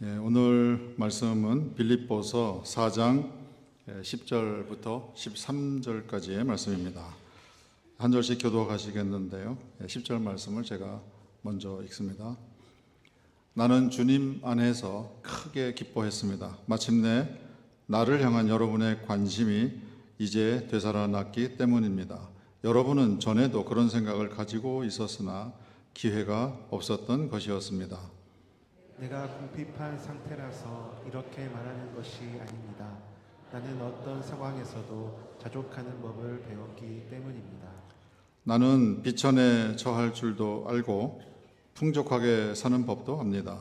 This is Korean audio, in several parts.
오늘 말씀은 빌립보서 4장 10절부터 13절까지의 말씀입니다. 한 절씩 교도하시겠는데요. 10절 말씀을 제가 먼저 읽습니다. 나는 주님 안에서 크게 기뻐했습니다. 마침내 나를 향한 여러분의 관심이 이제 되살아났기 때문입니다. 여러분은 전에도 그런 생각을 가지고 있었으나 기회가 없었던 것이었습니다. 내가 궁핍한 상태라서 이렇게 말하는 것이 아닙니다. 나는 어떤 상황에서도 자족하는 법을 배웠기 때문입니다. 나는 비천에 처할 줄도 알고 풍족하게 사는 법도 압니다.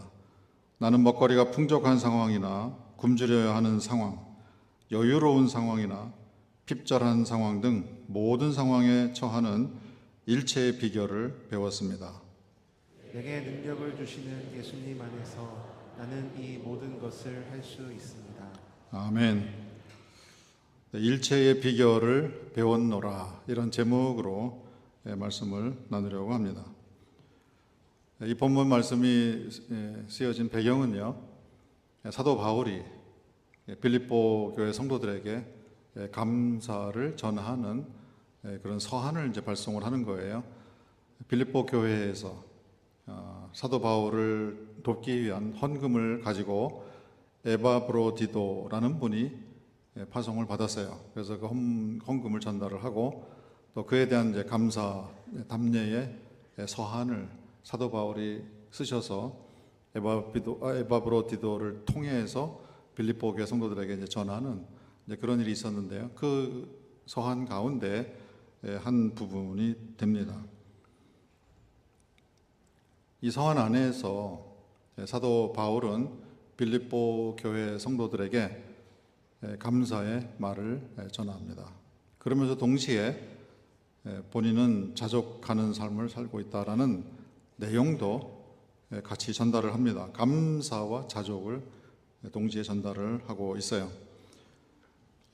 나는 먹거리가 풍족한 상황이나 굶주려야 하는 상황, 여유로운 상황이나 핍절한 상황 등 모든 상황에 처하는 일체의 비결을 배웠습니다. 내게 능력을 주시는 예수님 안에서 나는 이 모든 것을 할 수 있습니다. 아멘. 일체의 비결을 배웠노라, 이런 제목으로 말씀을 나누려고 합니다. 이 본문 말씀이 쓰여진 배경은요, 사도 바울이 빌립보 교회 성도들에게 감사를 전하는 그런 서한을 이제 발송을 하는 거예요. 빌립보 교회에서 사도 바울을 돕기 위한 헌금을 가지고 에바브로디도라는 분이 파송을 받았어요. 그래서 그 헌금을 전달을 하고 또 그에 대한 이제 감사 답례의 서한을 사도 바울이 쓰셔서 에바브로디도를 통해서 빌립보 교회 성도들에게 이제 전하는 이제 그런 일이 있었는데요. 그 서한 가운데 한 부분이 됩니다. 이 서한 안에서 사도 바울은 빌립보 교회 성도들에게 감사의 말을 전합니다. 그러면서 동시에 본인은 자족하는 삶을 살고 있다라는 내용도 같이 전달을 합니다. 감사와 자족을 동시에 전달을 하고 있어요.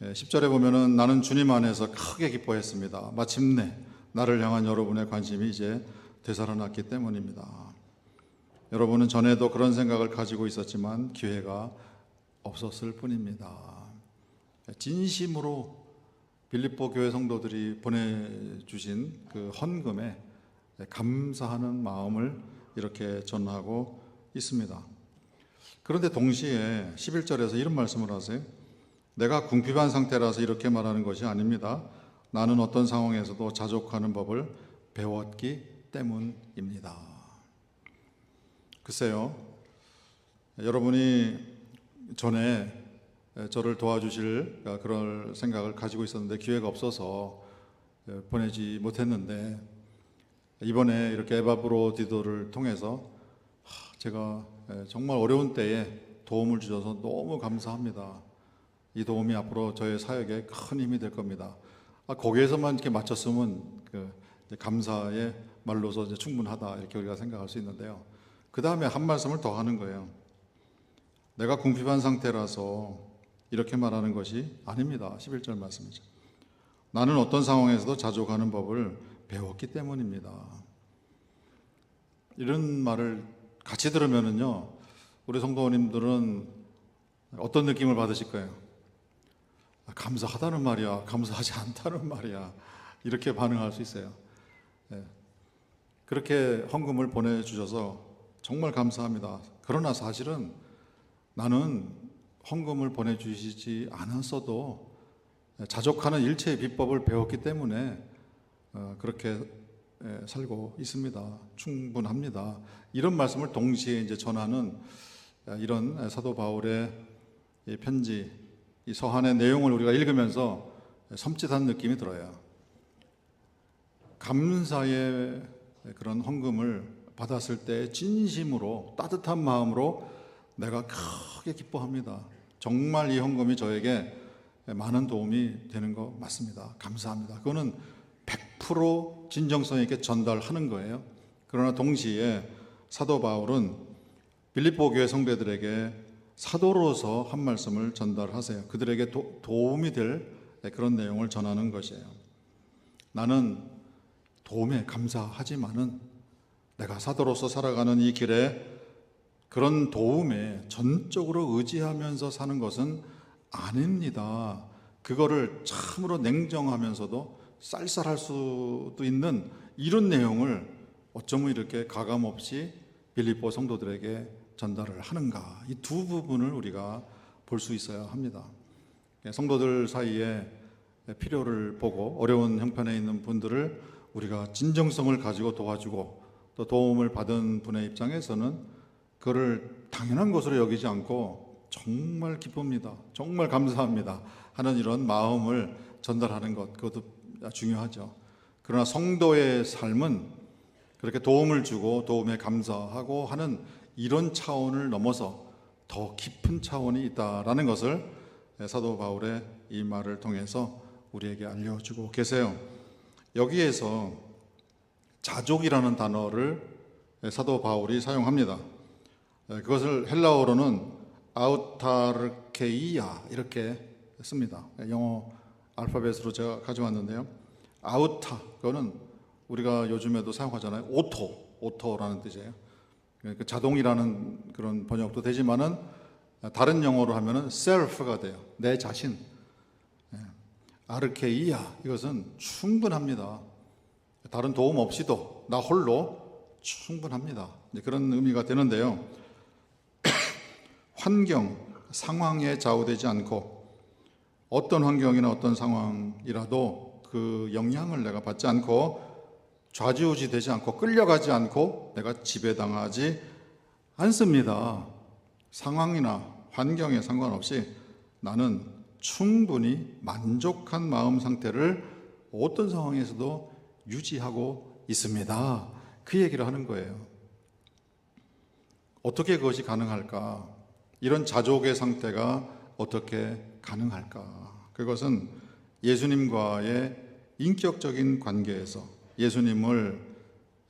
10절에 보면은 나는 주님 안에서 크게 기뻐했습니다. 마침내 나를 향한 여러분의 관심이 이제 되살아났기 때문입니다. 여러분은 전에도 그런 생각을 가지고 있었지만 기회가 없었을 뿐입니다. 진심으로 빌립보 교회 성도들이 보내주신 그 헌금에 감사하는 마음을 이렇게 전하고 있습니다. 그런데 동시에 11절에서 이런 말씀을 하세요. 내가 궁핍한 상태라서 이렇게 말하는 것이 아닙니다. 나는 어떤 상황에서도 자족하는 법을 배웠기 때문입니다. 글쎄요, 여러분이 전에 저를 도와주실 그런 생각을 가지고 있었는데 기회가 없어서 보내지 못했는데 이번에 이렇게 에바브로디도를 통해서 제가 정말 어려운 때에 도움을 주셔서 너무 감사합니다. 이 도움이 앞으로 저의 사역에 큰 힘이 될 겁니다. 거기에서만 이렇게 맞췄으면 감사의 말로서 이제 충분하다, 이렇게 우리가 생각할 수 있는데요. 그 다음에 한 말씀을 더 하는 거예요. 내가 궁핍한 상태라서 이렇게 말하는 것이 아닙니다. 11절 말씀이죠. 나는 어떤 상황에서도 자족하는 법을 배웠기 때문입니다. 이런 말을 같이 들으면은요, 우리 성도님들은 어떤 느낌을 받으실 거예요? 감사하다는 말이야, 감사하지 않다는 말이야, 이렇게 반응할 수 있어요. 그렇게 헌금을 보내주셔서 정말 감사합니다. 그러나 사실은 나는 헌금을 보내주시지 않았어도 자족하는 일체의 비법을 배웠기 때문에 그렇게 살고 있습니다. 충분합니다. 이런 말씀을 동시에 이제 전하는 이런 사도 바울의 이 편지, 이 서한의 내용을 우리가 읽으면서 섬찟한 느낌이 들어요. 감사의 그런 헌금을 받았을 때 진심으로 따뜻한 마음으로 내가 크게 기뻐합니다. 정말 이 헌금이 저에게 많은 도움이 되는 거 맞습니다. 감사합니다. 그거는 100% 진정성 있게 전달하는 거예요. 그러나 동시에 사도 바울은 빌립보 교회 성도들에게 사도로서 한 말씀을 전달하세요. 그들에게 도움이 될 그런 내용을 전하는 것이에요. 나는 도움에 감사하지만은 내가 사도로서 살아가는 이 길에 그런 도움에 전적으로 의지하면서 사는 것은 아닙니다. 그거를 참으로 냉정하면서도 쌀쌀할 수도 있는 이런 내용을 어쩌면 이렇게 가감없이 빌립보 성도들에게 전달을 하는가, 이 두 부분을 우리가 볼 수 있어야 합니다. 성도들 사이에 필요를 보고 어려운 형편에 있는 분들을 우리가 진정성을 가지고 도와주고 또 도움을 받은 분의 입장에서는 그를 당연한 것으로 여기지 않고 정말 기쁩니다, 정말 감사합니다 하는 이런 마음을 전달하는 것, 그것도 중요하죠. 그러나 성도의 삶은 그렇게 도움을 주고 도움에 감사하고 하는 이런 차원을 넘어서 더 깊은 차원이 있다라는 것을 사도 바울의 이 말을 통해서 우리에게 알려주고 계세요. 여기에서 자족이라는 단어를 사도 바울이 사용합니다. 그것을 헬라어로는 아우타르케이아 이렇게 씁니다. 영어 알파벳으로 제가 가져왔는데요. 아우타, 그거는 우리가 요즘에도 사용하잖아요. 오토라는 뜻이에요. 자동이라는 그런 번역도 되지만은 다른 영어로 하면은 self가 돼요. 내 자신. 아르케이아, 이것은 충분합니다. 다른 도움 없이도 나 홀로 충분합니다. 그런 의미가 되는데요. 환경, 상황에 좌우되지 않고 어떤 환경이나 어떤 상황이라도 그 영향을 내가 받지 않고 좌지우지 되지 않고 끌려가지 않고 내가 지배당하지 않습니다. 상황이나 환경에 상관없이 나는 충분히 만족한 마음 상태를 어떤 상황에서도 유지하고 있습니다. 그 얘기를 하는 거예요. 어떻게 그것이 가능할까? 이런 자족의 상태가 어떻게 가능할까? 그것은 예수님과의 인격적인 관계에서 예수님을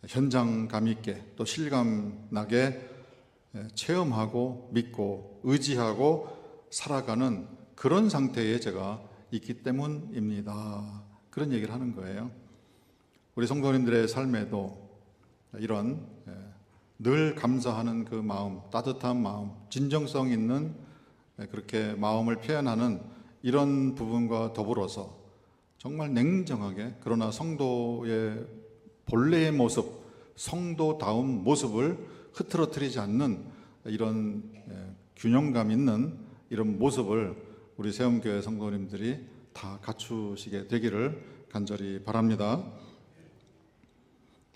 현장감 있게 또 실감나게 체험하고 믿고 의지하고 살아가는 그런 상태에 제가 있기 때문입니다. 그런 얘기를 하는 거예요. 우리 성도님들의 삶에도 이런 늘 감사하는 그 마음, 따뜻한 마음, 진정성 있는 그렇게 마음을 표현하는 이런 부분과 더불어서 정말 냉정하게, 그러나 성도의 본래의 모습, 성도다운 모습을 흐트러뜨리지 않는 이런 균형감 있는 이런 모습을 우리 세움교회 성도님들이 다 갖추시게 되기를 간절히 바랍니다.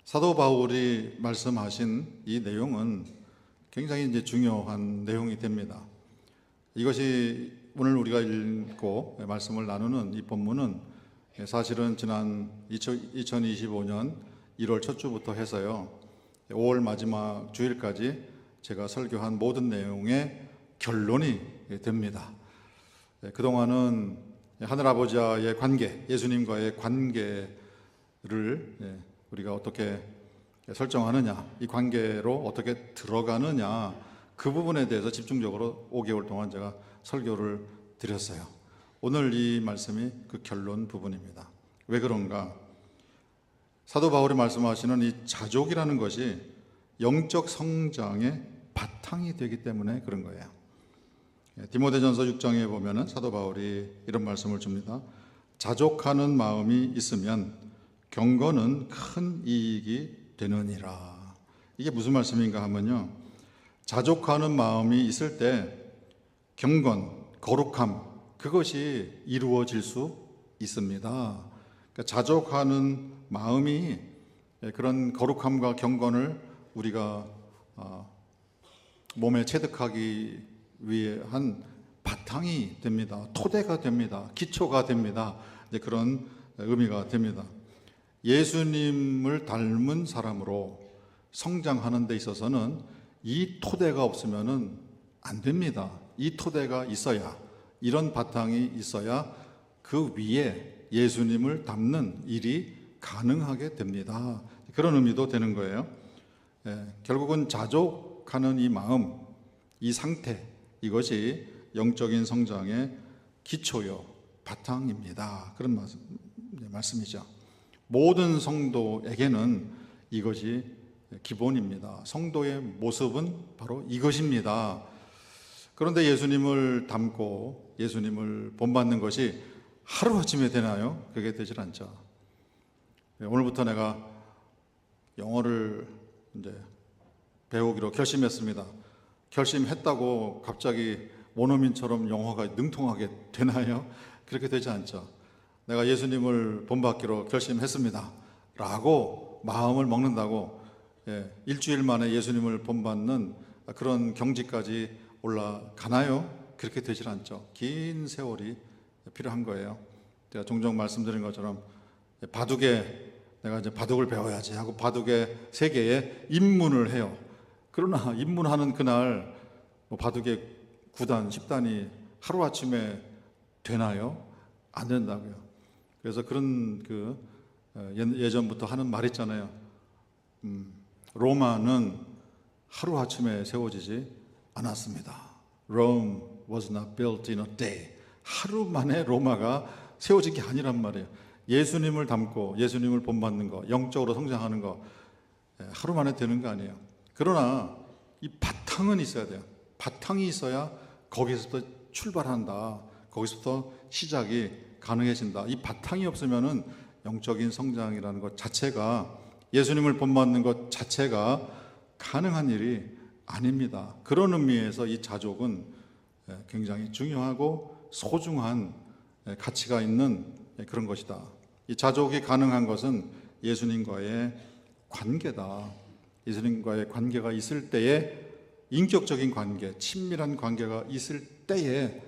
사도 바울이 말씀하신 이 내용은 굉장히 이제 중요한 내용이 됩니다. 이것이 오늘 우리가 읽고 말씀을 나누는 이 본문은 사실은 지난 2025년 1월 첫 주부터 해서요 5월 마지막 주일까지 제가 설교한 모든 내용의 결론이 됩니다. 그동안은 하늘아버지와의 관계, 예수님과의 관계를 우리가 어떻게 설정하느냐, 이 관계로 어떻게 들어가느냐, 그 부분에 대해서 집중적으로 5개월 동안 제가 설교를 드렸어요. 오늘 이 말씀이 그 결론 부분입니다. 왜 그런가? 사도 바울이 말씀하시는 이 자족이라는 것이 영적 성장의 바탕이 되기 때문에 그런 거예요. 디모데전서 6장에 보면은 사도 바울이 이런 말씀을 줍니다. 자족하는 마음이 있으면 경건은 큰 이익이 되느니라. 이게 무슨 말씀인가 하면요, 자족하는 마음이 있을 때 경건, 거룩함, 그것이 이루어질 수 있습니다. 그러니까 자족하는 마음이 그런 거룩함과 경건을 우리가 몸에 체득하기 위한 바탕이 됩니다. 토대가 됩니다. 기초가 됩니다. 이제 그런 의미가 됩니다. 예수님을 닮은 사람으로 성장하는 데 있어서는 이 토대가 없으면은 안 됩니다. 이 토대가 있어야, 이런 바탕이 있어야 그 위에 예수님을 담는 일이 가능하게 됩니다. 그런 의미도 되는 거예요. 결국은 자족하는 이 마음, 이 상태, 이것이 영적인 성장의 기초요, 바탕입니다. 그런 말씀이죠. 모든 성도에게는 이것이 기본입니다. 성도의 모습은 바로 이것입니다. 그런데 예수님을 닮고 예수님을 본받는 것이 하루아침에 되나요? 그게 되질 않죠. 오늘부터 내가 영어를 이제 배우기로 결심했습니다. 결심했다고 갑자기 원어민처럼 영어가 능통하게 되나요? 그렇게 되지 않죠. 내가 예수님을 본받기로 결심했습니다 라고 마음을 먹는다고 일주일 만에 예수님을 본받는 그런 경지까지 올라가나요? 그렇게 되질 않죠. 긴 세월이 필요한 거예요. 제가 종종 말씀드린 것처럼 바둑에 내가 이제 바둑을 배워야지 하고 바둑의 세계에 입문을 해요. 그러나 입문하는 그날 바둑의 9단, 10단이 하루아침에 되나요? 안 된다고요. 그래서 그런 예전부터 하는 말 있잖아요. 로마는 하루아침에 세워지지 않았습니다. Rome was not built in a day. 하루 만에 로마가 세워진 게 아니란 말이에요. 예수님을 닮고 예수님을 본받는 거, 영적으로 성장하는 거 하루 만에 되는 거 아니에요. 그러나 이 바탕은 있어야 돼요. 바탕이 있어야 거기서부터 출발한다. 거기서부터 시작이 가능해진다. 이 바탕이 없으면은 영적인 성장이라는 것 자체가, 예수님을 본받는 것 자체가 가능한 일이 아닙니다. 그런 의미에서 이 자족은 굉장히 중요하고 소중한 가치가 있는 그런 것이다. 이 자족이 가능한 것은 예수님과의 관계다. 예수님과의 관계가 있을 때에, 인격적인 관계, 친밀한 관계가 있을 때에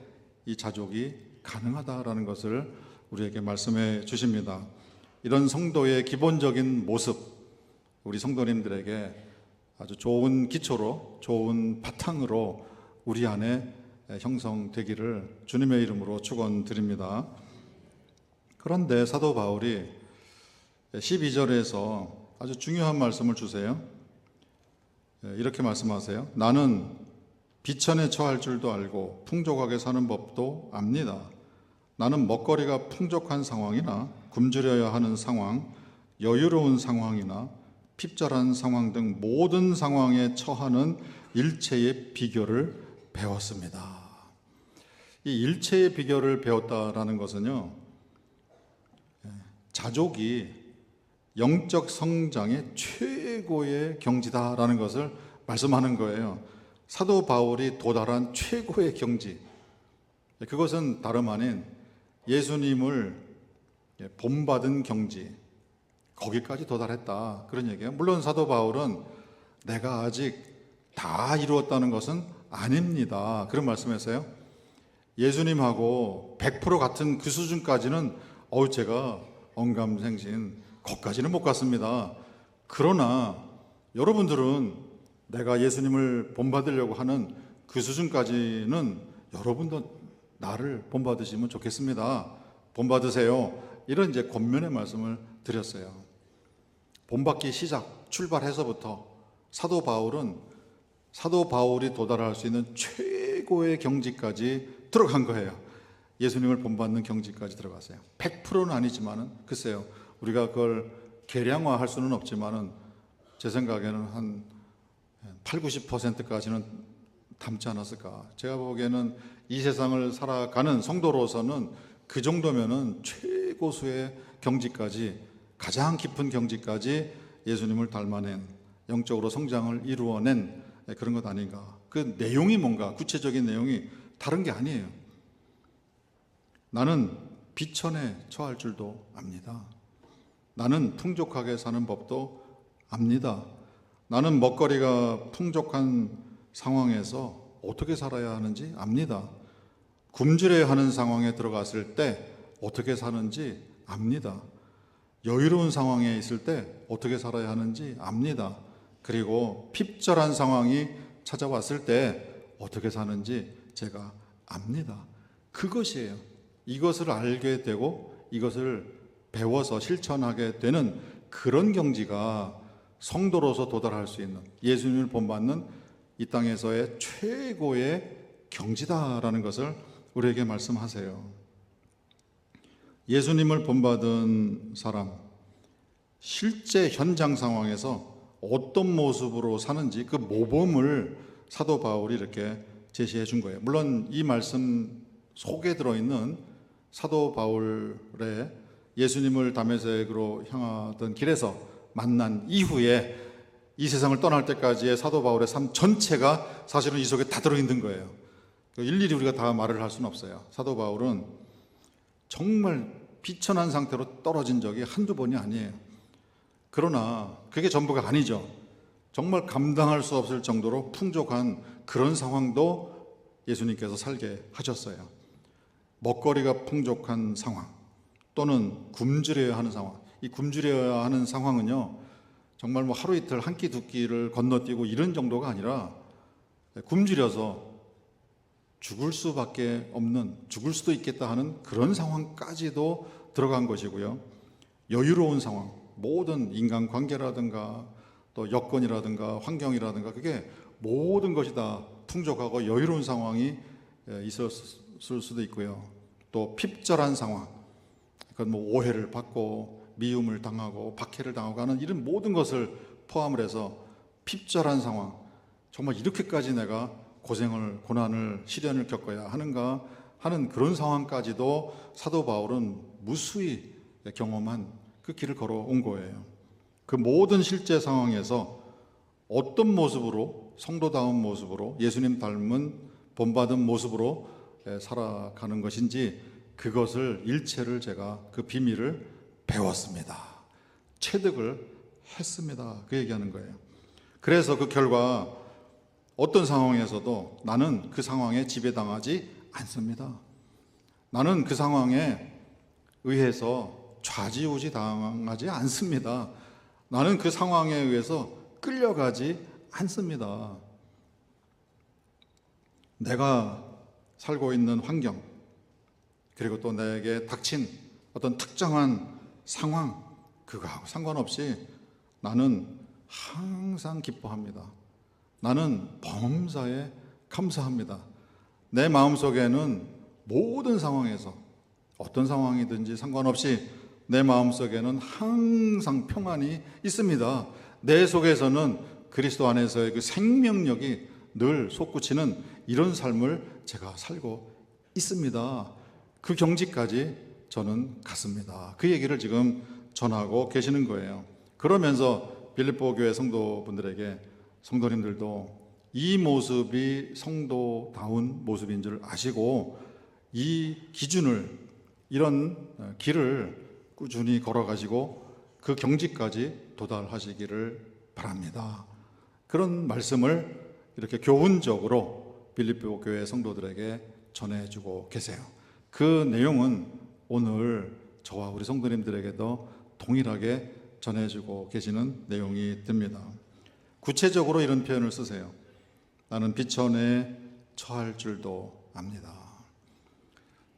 이 자족이 가능하다라는 것을 우리에게 말씀해 주십니다. 이런 성도의 기본적인 모습, 우리 성도님들에게 아주 좋은 기초로, 좋은 바탕으로 우리 안에 형성되기를 주님의 이름으로 축원드립니다. 그런데 사도 바울이 12절에서 아주 중요한 말씀을 주세요. 이렇게 말씀하세요. 나는 비천에 처할 줄도 알고 풍족하게 사는 법도 압니다. 나는 먹거리가 풍족한 상황이나 굶주려야 하는 상황, 여유로운 상황이나 핍절한 상황 등 모든 상황에 처하는 일체의 비결을 배웠습니다. 이 일체의 비결을 배웠다라는 것은요, 자족이 영적 성장의 최고의 경지다라는 것을 말씀하는 거예요. 사도 바울이 도달한 최고의 경지, 그것은 다름 아닌 예수님을 본받은 경지, 거기까지 도달했다, 그런 얘기예요. 물론 사도 바울은 내가 아직 다 이루었다는 것은 아닙니다, 그런 말씀했어요. 예수님하고 100% 같은 그 수준까지는 제가 언감생신 거기까지는 못 갔습니다. 그러나 여러분들은 내가 예수님을 본받으려고 하는 그 수준까지는 여러분도 나를 본받으시면 좋겠습니다. 본받으세요. 이런 이제 권면의 말씀을 드렸어요. 본받기 시작, 출발해서부터 사도 바울이 도달할 수 있는 최고의 경지까지 들어간 거예요. 예수님을 본받는 경지까지 들어갔어요. 100%는 아니지만은, 글쎄요, 우리가 그걸 계량화할 수는 없지만은 제 생각에는 한 8, 90%까지는 담지 않았을까. 제가 보기에는 이 세상을 살아가는 성도로서는 그 정도면은 최고수의 경지까지, 가장 깊은 경지까지 예수님을 닮아낸, 영적으로 성장을 이루어낸 그런 것 아닌가. 그 내용이 뭔가, 구체적인 내용이 다른 게 아니에요. 나는 비천에 처할 줄도 압니다. 나는 풍족하게 사는 법도 압니다. 나는 먹거리가 풍족한 상황에서 어떻게 살아야 하는지 압니다. 굶주려야 하는 상황에 들어갔을 때 어떻게 사는지 압니다. 여유로운 상황에 있을 때 어떻게 살아야 하는지 압니다. 그리고 핍절한 상황이 찾아왔을 때 어떻게 사는지 제가 압니다. 그것이에요. 이것을 알게 되고 이것을 배워서 실천하게 되는 그런 경지가 성도로서 도달할 수 있는, 예수님을 본받는 이 땅에서의 최고의 경지다라는 것을 우리에게 말씀하세요. 예수님을 본받은 사람, 실제 현장 상황에서 어떤 모습으로 사는지 그 모범을 사도 바울이 이렇게 제시해 준 거예요. 물론 이 말씀 속에 들어있는 사도 바울의 예수님을 다메섹으로 향하던 길에서 만난 이후에 이 세상을 떠날 때까지의 사도 바울의 삶 전체가 사실은 이 속에 다 들어있는 거예요. 일일이 우리가 다 말을 할 수는 없어요. 사도 바울은 정말 비천한 상태로 떨어진 적이 한두 번이 아니에요. 그러나 그게 전부가 아니죠. 정말 감당할 수 없을 정도로 풍족한 그런 상황도 예수님께서 살게 하셨어요. 먹거리가 풍족한 상황 또는 굶주려야 하는 상황. 이 굶주려야 하는 상황은요, 정말 뭐 하루 이틀 한 끼 두 끼를 건너뛰고 이런 정도가 아니라 굶주려서 죽을 수밖에 없는, 죽을 수도 있겠다 하는 그런 상황까지도 들어간 것이고요. 여유로운 상황, 모든 인간관계라든가 또 여건이라든가 환경이라든가 그게 모든 것이 다 풍족하고 여유로운 상황이 있었을 수도 있고요. 또 핍절한 상황, 그건 뭐 오해를 받고 미움을 당하고 박해를 당하고 하는 이런 모든 것을 포함을 해서 핍절한 상황, 정말 이렇게까지 내가 고생을, 고난을, 시련을 겪어야 하는가 하는 그런 상황까지도 사도 바울은 무수히 경험한 그 길을 걸어온 거예요. 그 모든 실제 상황에서 어떤 모습으로, 성도다운 모습으로, 예수님 닮은 본받은 모습으로 살아가는 것인지 그것을 일체를 제가 그 비밀을 배웠습니다. 체득을 했습니다. 그 얘기하는 거예요. 그래서 그 결과 어떤 상황에서도 나는 그 상황에 지배당하지 않습니다. 나는 그 상황에 의해서 좌지우지 당하지 않습니다. 나는 그 상황에 의해서 끌려가지 않습니다. 내가 살고 있는 환경, 그리고 또 내게 닥친 어떤 특정한 상황, 그거하고 상관없이 나는 항상 기뻐합니다. 나는 범사에 감사합니다. 내 마음속에는 모든 상황에서 어떤 상황이든지 상관없이 내 마음속에는 항상 평안이 있습니다. 내 속에서는 그리스도 안에서의 그 생명력이 늘 솟구치는 이런 삶을 제가 살고 있습니다. 그 경지까지 저는 갔습니다. 그 얘기를 지금 전하고 계시는 거예요. 그러면서 빌립보 교회 성도분들에게, 성도님들도 이 모습이 성도다운 모습인 줄 아시고 이 기준을, 이런 길을 꾸준히 걸어가시고 그 경지까지 도달하시기를 바랍니다. 그런 말씀을 이렇게 교훈적으로 빌립보 교회 성도들에게 전해주고 계세요. 그 내용은 오늘 저와 우리 성도님들에게도 동일하게 전해주고 계시는 내용이 됩니다. 구체적으로 이런 표현을 쓰세요. 나는 비천에 처할 줄도 압니다.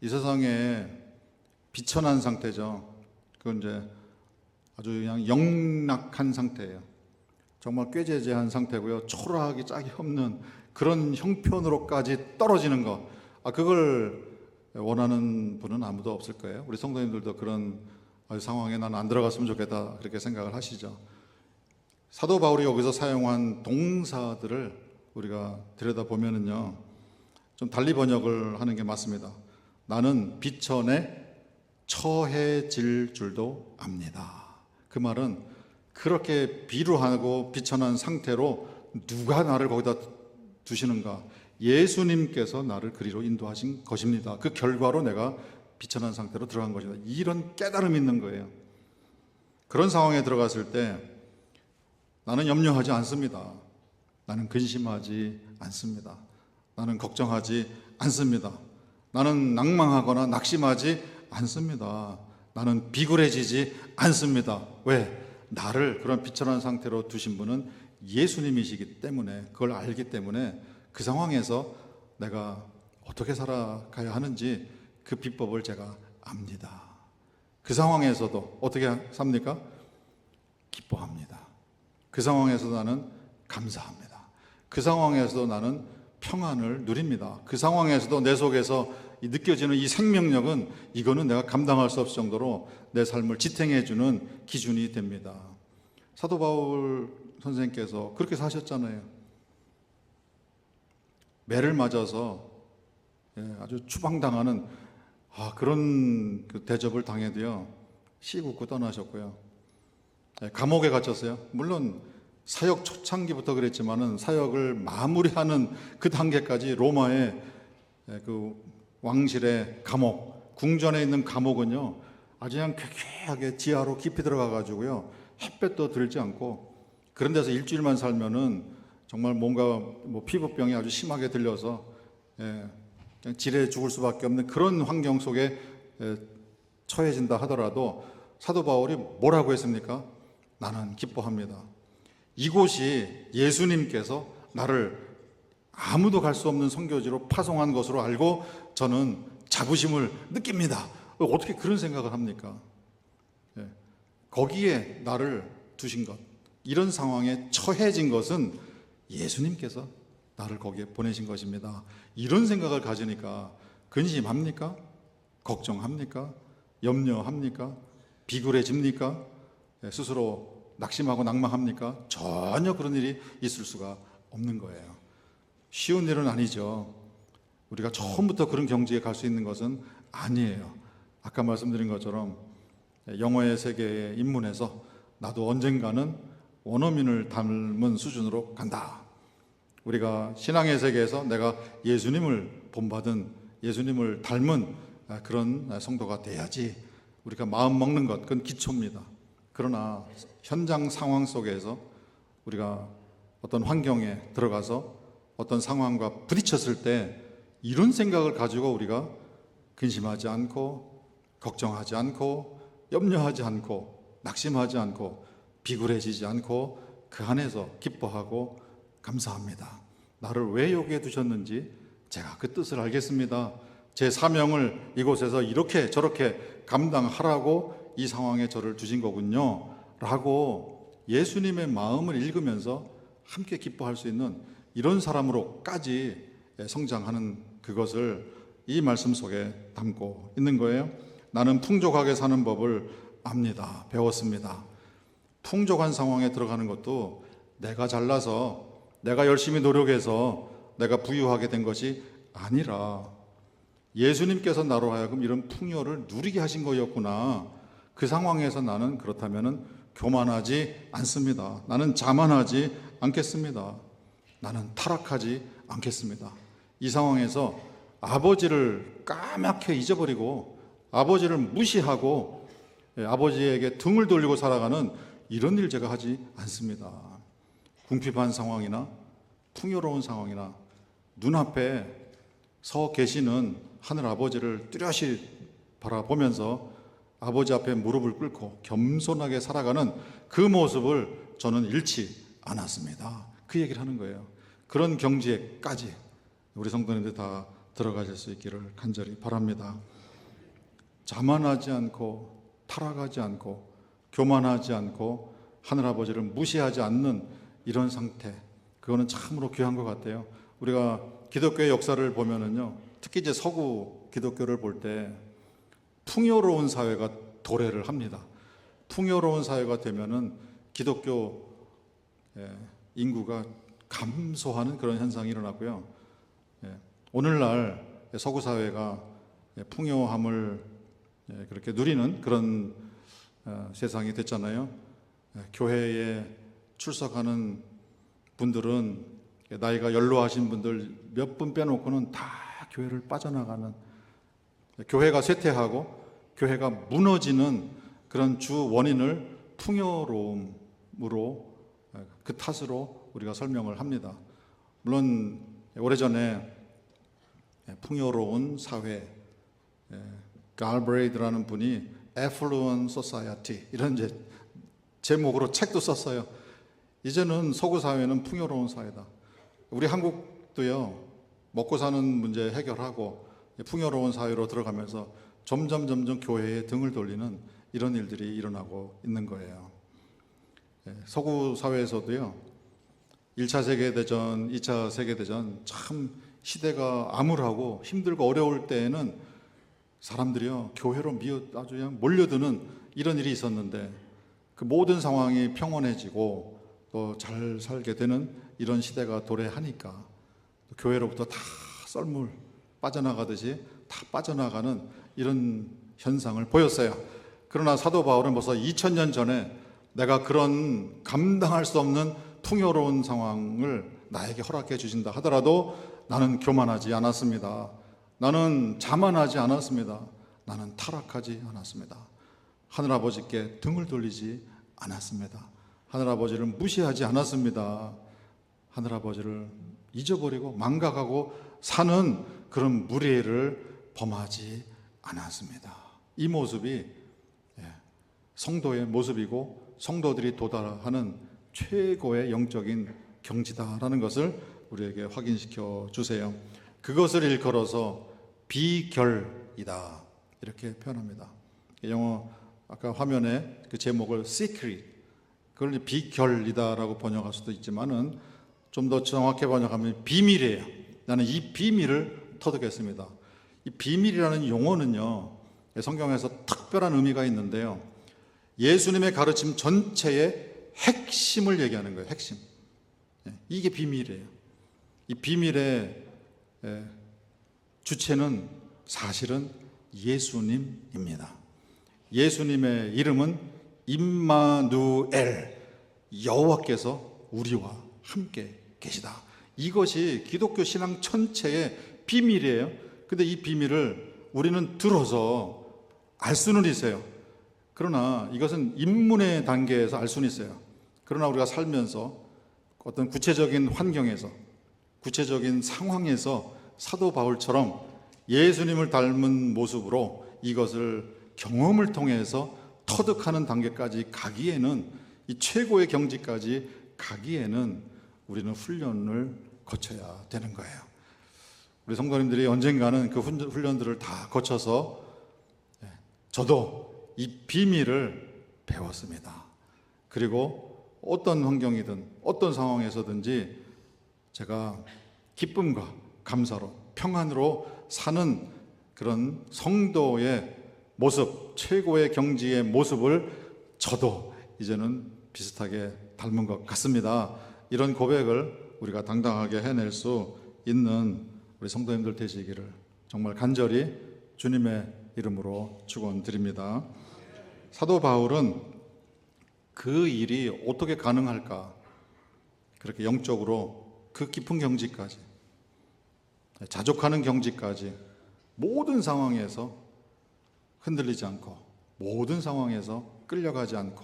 이 세상에 비천한 상태죠. 그건 이제 아주 그냥 영락한 상태예요. 정말 꾀죄죄한 상태고요. 초라하기 짝이 없는 그런 형편으로까지 떨어지는 거. 그걸 원하는 분은 아무도 없을 거예요. 우리 성도님들도 그런 상황에 나는 안 들어갔으면 좋겠다 그렇게 생각을 하시죠. 사도 바울이 여기서 사용한 동사들을 우리가 들여다보면은요, 좀 달리 번역을 하는 게 맞습니다. 나는 비천에 처해질 줄도 압니다. 그 말은 그렇게 비루하고 비천한 상태로 누가 나를 거기다 두시는가? 예수님께서 나를 그리로 인도하신 것입니다. 그 결과로 내가 비천한 상태로 들어간 것이다. 이런 깨달음이 있는 거예요. 그런 상황에 들어갔을 때 나는 염려하지 않습니다. 나는 근심하지 않습니다. 나는 걱정하지 않습니다. 나는 낭망하거나 낙심하지 않습니다. 나는 비굴해지지 않습니다. 왜? 나를 그런 비천한 상태로 두신 분은 예수님이시기 때문에, 그걸 알기 때문에 그 상황에서 내가 어떻게 살아가야 하는지 그 비법을 제가 압니다. 그 상황에서도 어떻게 삽니까? 기뻐합니다. 그 상황에서 나는 감사합니다. 그 상황에서도 나는 평안을 누립니다. 그 상황에서도 내 속에서 느껴지는 이 생명력은, 이거는 내가 감당할 수 없을 정도로 내 삶을 지탱해 주는 기준이 됩니다. 사도 바울 선생님께서 그렇게 사셨잖아요. 매를 맞아서 아주 추방당하는 그런 그 대접을 당해도요 씩 웃고 떠나셨고요. 감옥에 갇혔어요. 물론 사역 초창기부터 그랬지만은 사역을 마무리하는 그 단계까지 로마의 그 왕실의 감옥, 궁전에 있는 감옥은요 아주 그냥 쾌쾌하게 지하로 깊이 들어가 가지고요 햇볕도 들지 않고 그런 데서 일주일만 살면은 정말 뭔가 피부병이 아주 심하게 들려서 그냥 지레 죽을 수밖에 없는 그런 환경 속에 처해진다 하더라도 사도 바울이 뭐라고 했습니까? 나는 기뻐합니다. 이곳이 예수님께서 나를 아무도 갈 수 없는 선교지로 파송한 것으로 알고 저는 자부심을 느낍니다. 어떻게 그런 생각을 합니까? 거기에 나를 두신 것, 이런 상황에 처해진 것은 예수님께서 나를 거기에 보내신 것입니다. 이런 생각을 가지니까 근심합니까? 걱정합니까? 염려합니까? 비굴해집니까? 스스로 낙심하고 낭망합니까? 전혀 그런 일이 있을 수가 없는 거예요. 쉬운 일은 아니죠. 우리가 처음부터 그런 경지에 갈 수 있는 것은 아니에요. 아까 말씀드린 것처럼 영어의 세계에 입문해서 나도 언젠가는 원어민을 닮은 수준으로 간다. 우리가 신앙의 세계에서 내가 예수님을 본받은, 예수님을 닮은 그런 성도가 돼야지. 우리가 마음 먹는 것, 그건 기초입니다. 그러나 현장 상황 속에서 우리가 어떤 환경에 들어가서 어떤 상황과 부딪혔을 때 이런 생각을 가지고 우리가 근심하지 않고 걱정하지 않고 염려하지 않고 낙심하지 않고 비굴해지지 않고 그 안에서 기뻐하고 감사합니다. 나를 왜 여기에 두셨는지 제가 그 뜻을 알겠습니다. 제 사명을 이곳에서 이렇게 저렇게 감당하라고 이 상황에 저를 두신 거군요 라고 예수님의 마음을 읽으면서 함께 기뻐할 수 있는 이런 사람으로까지 성장하는 그것을 이 말씀 속에 담고 있는 거예요. 나는 풍족하게 사는 법을 압니다. 배웠습니다. 풍족한 상황에 들어가는 것도 내가 잘나서 내가 열심히 노력해서 내가 부유하게 된 것이 아니라 예수님께서 나로 하여금 이런 풍요를 누리게 하신 거였구나. 그 상황에서 나는 그렇다면 교만하지 않습니다. 나는 자만하지 않겠습니다. 나는 타락하지 않겠습니다. 이 상황에서 아버지를 까맣게 잊어버리고 아버지를 무시하고 아버지에게 등을 돌리고 살아가는 이런 일 제가 하지 않습니다. 궁핍한 상황이나 풍요로운 상황이나 눈앞에 서 계시는 하늘 아버지를 뚜렷이 바라보면서 아버지 앞에 무릎을 꿇고 겸손하게 살아가는 그 모습을 저는 잃지 않았습니다. 그 얘기를 하는 거예요. 그런 경지에까지 우리 성도님들 다 들어가실 수 있기를 간절히 바랍니다. 자만하지 않고 타락하지 않고 교만하지 않고 하늘아버지를 무시하지 않는 이런 상태, 그거는 참으로 귀한 것 같아요. 우리가 기독교의 역사를 보면은요, 특히 이제 서구 기독교를 볼 때 풍요로운 사회가 도래를 합니다. 풍요로운 사회가 되면은 기독교 인구가 감소하는 그런 현상이 일어나고요. 오늘날 서구 사회가 풍요함을 그렇게 누리는 그런 세상이 됐잖아요. 교회에 출석하는 분들은 나이가 연로하신 분들 몇 분 빼놓고는 다 교회를 빠져나가는, 교회가 쇠퇴하고 교회가 무너지는 그런 주 원인을 풍요로움으로, 그 탓으로 우리가 설명을 합니다. 물론 오래전에 풍요로운 사회, 갈브레이드라는 분이 Affluent Society 이런 이제 제목으로 책도 썼어요. 이제는 서구 사회는 풍요로운 사회다. 우리 한국도요, 먹고 사는 문제 해결하고 풍요로운 사회로 들어가면서 점점 교회에 등을 돌리는 이런 일들이 일어나고 있는 거예요. 서구 사회에서도요, 1차 세계대전, 2차 세계대전 참 시대가 암울하고 힘들고 어려울 때에는 사람들이요, 교회로 아주 그냥 몰려드는 이런 일이 있었는데 그 모든 상황이 평온해지고 또 잘 살게 되는 이런 시대가 도래하니까 교회로부터 다 썰물 빠져나가듯이 다 빠져나가는 이런 현상을 보였어요. 그러나 사도 바울은 벌써 2000년 전에 내가 그런 감당할 수 없는 풍요로운 상황을 나에게 허락해 주신다 하더라도 나는 교만하지 않았습니다. 나는 자만하지 않았습니다. 나는 타락하지 않았습니다. 하늘아버지께 등을 돌리지 않았습니다. 하늘아버지를 무시하지 않았습니다. 하늘아버지를 잊어버리고 망각하고 사는 그런 무례를 범하지 않았습니다. 이 모습이 성도의 모습이고 성도들이 도달하는 최고의 영적인 경지다라는 것을 우리에게 확인시켜 주세요. 그것을 일컬어서 비결이다 이렇게 표현합니다. 영어 아까 화면에 그 제목을 secret, 그걸 비결이다라고 번역할 수도 있지만은 좀 더 정확히 번역하면 비밀이에요. 나는 이 비밀을 터득했습니다. 이 비밀이라는 용어는요, 성경에서 특별한 의미가 있는데요, 예수님의 가르침 전체의 핵심을 얘기하는 거예요. 핵심. 이게 비밀이에요. 이 비밀의 주체는 사실은 예수님입니다. 예수님의 이름은 임마누엘, 여호와께서 우리와 함께 계시다. 이것이 기독교 신앙 전체의 비밀이에요. 근데 이 비밀을 우리는 들어서 알 수는 있어요. 그러나 이것은 입문의 단계에서 알 수는 있어요. 그러나 우리가 살면서 어떤 구체적인 환경에서, 구체적인 상황에서 사도 바울처럼 예수님을 닮은 모습으로 이것을 경험을 통해서 터득하는 단계까지 가기에는, 이 최고의 경지까지 가기에는 우리는 훈련을 거쳐야 되는 거예요. 우리 성도님들이 언젠가는 그 훈련들을 다 거쳐서, 저도 이 비밀을 배웠습니다. 그리고 어떤 환경이든 어떤 상황에서든지 제가 기쁨과 감사로 평안으로 사는 그런 성도의 모습, 최고의 경지의 모습을 저도 이제는 비슷하게 닮은 것 같습니다. 이런 고백을 우리가 당당하게 해낼 수 있는 우리 성도님들 되시기를 정말 간절히 주님의 이름으로 축원드립니다. 사도 바울은 그 일이 어떻게 가능할까, 그렇게 영적으로 그 깊은 경지까지, 자족하는 경지까지 모든 상황에서 흔들리지 않고, 모든 상황에서 끌려가지 않고,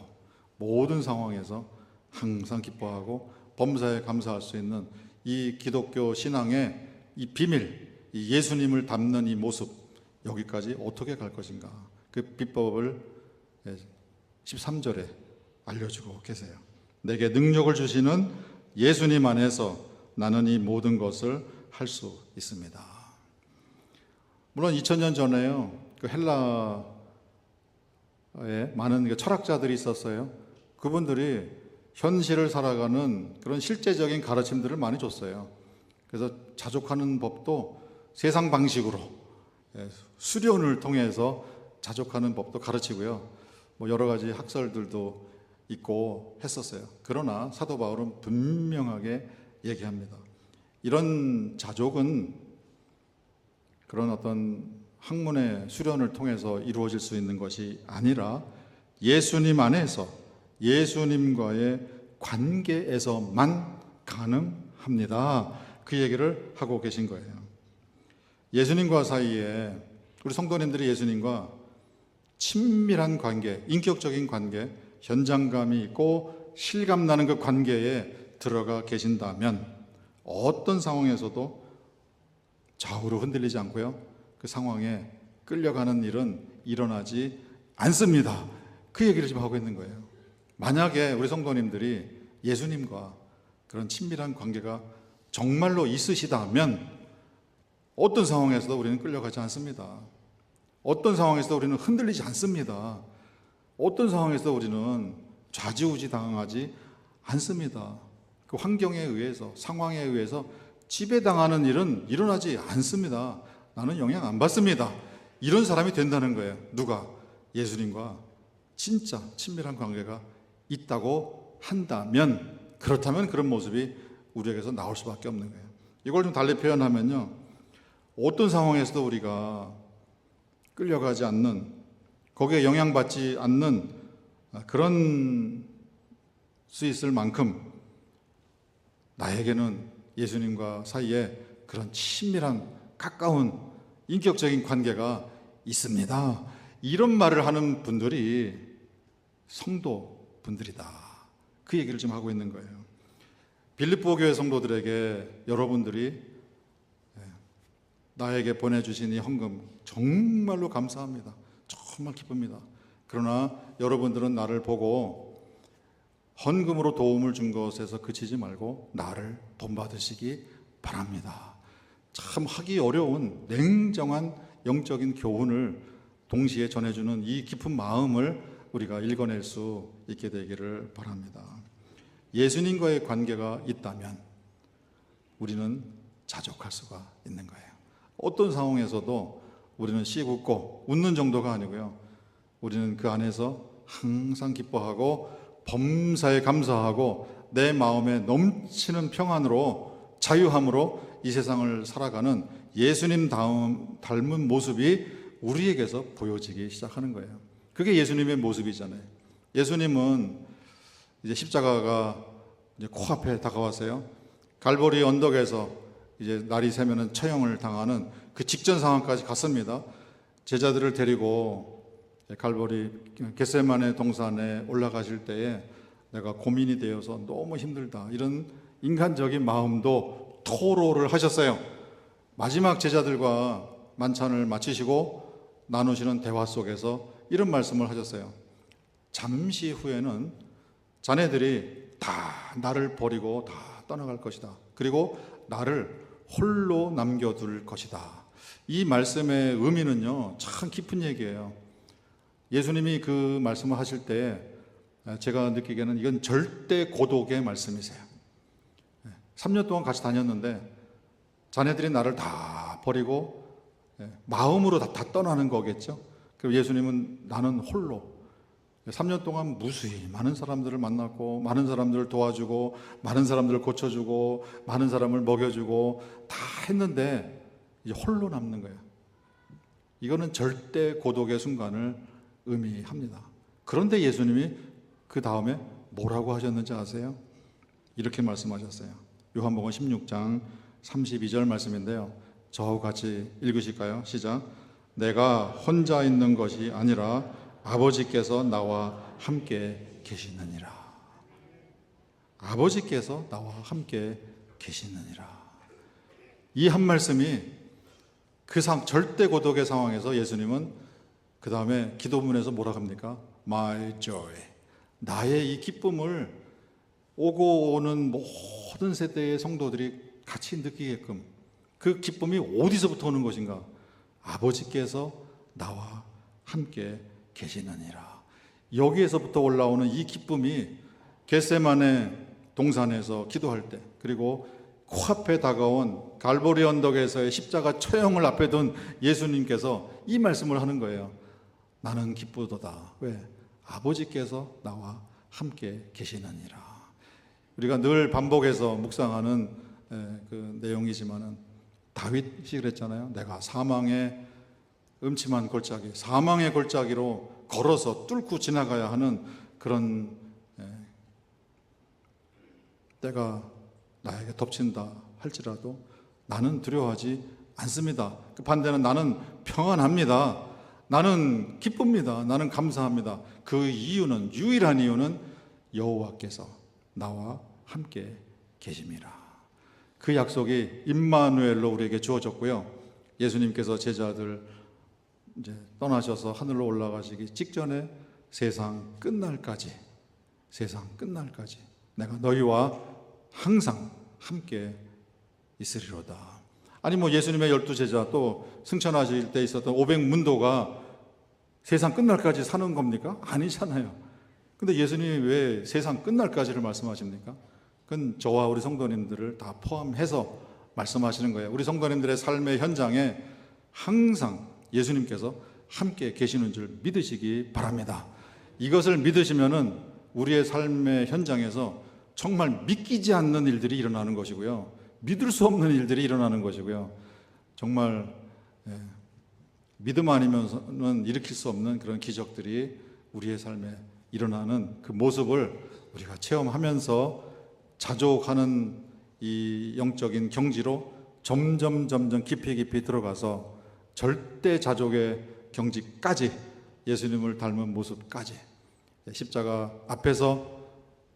모든 상황에서 항상 기뻐하고 범사에 감사할 수 있는 이 기독교 신앙의 이 비밀, 이 예수님을 닮는 이 모습, 여기까지 어떻게 갈 것인가, 그 비법을 13절에 알려주고 계세요. 내게 능력을 주시는 예수님 안에서 나는 이 모든 것을 할 수 있습니다. 물론 2000년 전에요, 그 헬라에 많은 철학자들이 있었어요. 그분들이 현실을 살아가는 그런 실제적인 가르침들을 많이 줬어요. 그래서 자족하는 법도 세상 방식으로 수련을 통해서 자족하는 법도 가르치고요. 뭐 여러 가지 학설들도 있고 했었어요. 그러나 사도 바울은 분명하게 얘기합니다. 이런 자족은 그런 어떤 학문의 수련을 통해서 이루어질 수 있는 것이 아니라 예수님 안에서, 예수님과의 관계에서만 가능합니다. 그 얘기를 하고 계신 거예요. 예수님과 사이에, 우리 성도님들이 예수님과 친밀한 관계, 인격적인 관계, 현장감이 있고 실감나는 그 관계에 들어가 계신다면 어떤 상황에서도 좌우로 흔들리지 않고요, 그 상황에 끌려가는 일은 일어나지 않습니다. 그 얘기를 지금 하고 있는 거예요. 만약에 우리 성도님들이 예수님과 그런 친밀한 관계가 정말로 있으시다면 어떤 상황에서도 우리는 끌려가지 않습니다. 어떤 상황에서도 우리는 흔들리지 않습니다. 어떤 상황에서도 우리는 좌지우지 당하지 않습니다. 그 환경에 의해서, 상황에 의해서 지배당하는 일은 일어나지 않습니다. 나는 영향 안 받습니다. 이런 사람이 된다는 거예요. 누가? 예수님과 진짜 친밀한 관계가 있다고 한다면 그렇다면 그런 모습이 우리에게서 나올 수밖에 없는 거예요. 이걸 좀 달리 표현하면요, 어떤 상황에서도 우리가 끌려가지 않는, 거기에 영향받지 않는 그런 수 있을 만큼 나에게는 예수님과 사이에 그런 친밀한 가까운 인격적인 관계가 있습니다. 이런 말을 하는 분들이 성도분들이다. 그 얘기를 좀 하고 있는 거예요. 빌립보 교회 성도들에게 여러분들이 나에게 보내주신 이 헌금 정말로 감사합니다. 정말 기쁩니다. 그러나 여러분들은 나를 보고 헌금으로 도움을 준 것에서 그치지 말고 나를 본받으시기 바랍니다. 참 하기 어려운 냉정한 영적인 교훈을 동시에 전해주는 이 깊은 마음을 우리가 읽어낼 수 있게 되기를 바랍니다. 예수님과의 관계가 있다면 우리는 자족할 수가 있는 거예요. 어떤 상황에서도 우리는 씩 웃고 웃는 정도가 아니고요, 우리는 그 안에서 항상 기뻐하고 범사에 감사하고 내 마음에 넘치는 평안으로 자유함으로 이 세상을 살아가는 예수님 닮은 모습이 우리에게서 보여지기 시작하는 거예요. 그게 예수님의 모습이잖아요. 예수님은 이제 십자가가 이제 코앞에 다가왔어요. 갈보리 언덕에서 이제 날이 새면은 처형을 당하는 그 직전 상황까지 갔습니다. 제자들을 데리고 갈보리 겟세마네 동산에 올라가실 때에 내가 고민이 되어서 너무 힘들다, 이런 인간적인 마음도 토로를 하셨어요. 마지막 제자들과 만찬을 마치시고 나누시는 대화 속에서 이런 말씀을 하셨어요. 잠시 후에는 자네들이 다 나를 버리고 다 떠나갈 것이다. 그리고 나를 홀로 남겨둘 것이다. 이 말씀의 의미는요, 참 깊은 얘기예요. 예수님이 그 말씀을 하실 때 제가 느끼기에는 이건 절대 고독의 말씀이세요. 3년 동안 같이 다녔는데 자네들이 나를 다 버리고 마음으로 다 떠나는 거겠죠. 그리고 예수님은 나는 홀로 3년 동안 무수히 많은 사람들을 만났고 많은 사람들을 도와주고 많은 사람들을 고쳐주고 많은 사람을 먹여주고 다 했는데 이제 홀로 남는 거예요. 이거는 절대 고독의 순간을 의미합니다. 그런데 예수님이 그 다음에 뭐라고 하셨는지 아세요? 이렇게 말씀하셨어요. 요한복음 16장 32절 말씀인데요, 저하고 같이 읽으실까요? 시작. 내가 혼자 있는 것이 아니라 아버지께서 나와 함께 계시느니라. 아버지께서 나와 함께 계시느니라. 이 한 말씀이 그 절대 고독의 상황에서 예수님은 그 다음에 기도문에서 뭐라 합니까? My joy. 나의 이 기쁨을 오고 오는 모든 세대의 성도들이 같이 느끼게끔, 그 기쁨이 어디서부터 오는 것인가? 아버지께서 나와 함께 계시느니라. 여기에서부터 올라오는 이 기쁨이 겟세마네 동산에서 기도할 때, 그리고 코앞에 다가온 갈보리 언덕에서의 십자가 처형을 앞에 둔 예수님께서 이 말씀을 하는 거예요. 나는 기쁘도다. 왜? 아버지께서 나와 함께 계시느니라. 우리가 늘 반복해서 묵상하는 그 내용이지만은 다윗이 그랬잖아요. 내가 사망의 음침한 골짜기, 사망의 골짜기로 걸어서 뚫고 지나가야 하는 그런 때가 나에게 덮친다 할지라도 나는 두려워하지 않습니다. 그 반대는 나는 평안합니다. 나는 기쁩니다. 나는 감사합니다. 그 이유는, 유일한 이유는 여호와께서 나와 함께 계심이라. 그 약속이 임마누엘로 우리에게 주어졌고요. 예수님께서 제자들 이제 떠나셔서 하늘로 올라가시기 직전에 세상 끝날까지 내가 너희와 항상 함께 있으리로다. 아니 뭐 예수님의 12제자 또 승천하실 때 있었던 500문도가 세상 끝날까지 사는 겁니까? 아니잖아요. 근데 예수님이 왜 세상 끝날까지를 말씀하십니까? 그건 저와 우리 성도님들을 다 포함해서 말씀하시는 거예요. 우리 성도님들의 삶의 현장에 항상 예수님께서 함께 계시는 줄 믿으시기 바랍니다. 이것을 믿으시면은 우리의 삶의 현장에서 정말 믿기지 않는 일들이 일어나는 것이고요. 믿을 수 없는 일들이 일어나는 것이고요. 정말 믿음 아니면서는 일으킬 수 없는 그런 기적들이 우리의 삶에 일어나는 그 모습을 우리가 체험하면서 자족하는 이 영적인 경지로 점점 깊이 들어가서 절대 자족의 경지까지, 예수님을 닮은 모습까지, 십자가 앞에서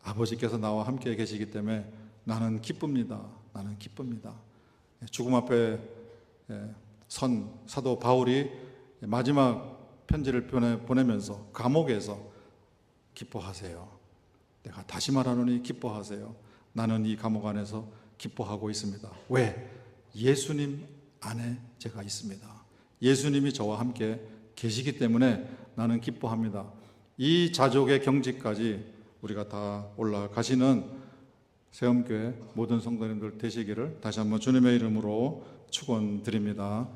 아버지께서 나와 함께 계시기 때문에 나는 기쁩니다. 나는 기쁩니다. 죽음 앞에 선 사도 바울이 마지막 편지를 보내면서 감옥에서 기뻐하세요. 내가 다시 말하노니 기뻐하세요. 나는 이 감옥 안에서 기뻐하고 있습니다. 왜? 예수님 안에 제가 있습니다. 예수님이 저와 함께 계시기 때문에 나는 기뻐합니다. 이 자족의 경지까지 우리가 다 올라가시는 세움교회 모든 성도님들 되시기를 다시 한번 주님의 이름으로 축원드립니다.